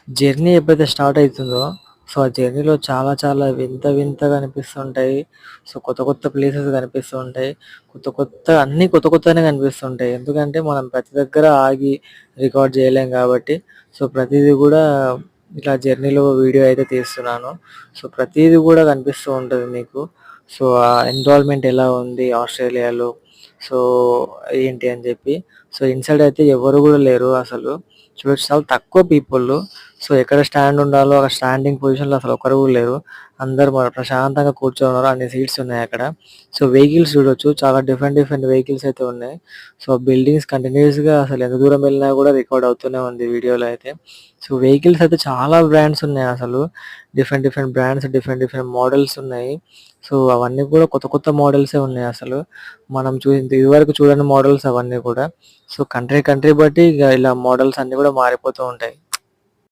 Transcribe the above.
Journey ఎప్పుడైతే start అయితుందో, so, ఆ జర్నీలో చాలా చాలా వింత వింతగా అనిపిస్తుంటాయి. సో, కొత్త కొత్త ప్లేసెస్ కనిపిస్తూ ఉంటాయి. అన్నీ కొత్త కొత్తగానే కనిపిస్తుంటాయి. ఎందుకంటే మనం ప్రతి దగ్గర ఆగి రికార్డ్ చేయలేం కాబట్టి, సో, ప్రతీది గూడా ఇట్లా జర్నీలో వీడియో అయితే తీస్తున్నాను. సో, ప్రతీది గూడా కనిపిస్తూ ఉంటది మీకు. సో, ఆ ఎన్విరాన్మెంట్ ఎలా ఉంది ఆస్ట్రేలియాలో, సో, ఏంటి అని జెప్పి. సో, ఇన్‌సైడ్ అయితే ఎవ్వరు గూడా లేరు అసలు. చూడొచ్చు చాలా తక్కువ పీపుల్లు. సో, ఎక్కడ స్టాండ్ ఉండాలో అక్కడ స్టాండింగ్ పొజిషన్‌లో అసలు ఒక్కరు గూడా లేరు. అందరూ ప్రశాంతంగా కూర్చొనున్నారు. అన్ని సీట్స్ ఉన్నాయక్కడ. సో, వెహికల్స్ చూడొచ్చు. చాలా డిఫరెంట్ డిఫరెంట్ వెహికల్స్ అయితే ఉన్నాయి. సో, బిల్డింగ్స్ కంటిన్యూయస్‌గా అసలు ఎంత దూరం వెళ్ళినా గూడా రికార్డ్ అవుతూనే ఉంది వీడియోలో అయితే. సో, వెహికల్స్ అయితే చాలా బ్రాండ్స్ ఉన్నాయసలు. Different different brands, different different models ఉన్నాయి. సో, అవన్నీ కూడా కొత్త కొత్త మోడల్సే ఉన్నాయసలు. మనం ఇదివరకు చూడని మోడల్స్ అవన్నీ కూడా. సో, కంట్రీ కంట్రీ బట్టి ఇగ ఇలా మోడల్స్ అన్నీ కూడా మారిపోతూ ఉంటాయి.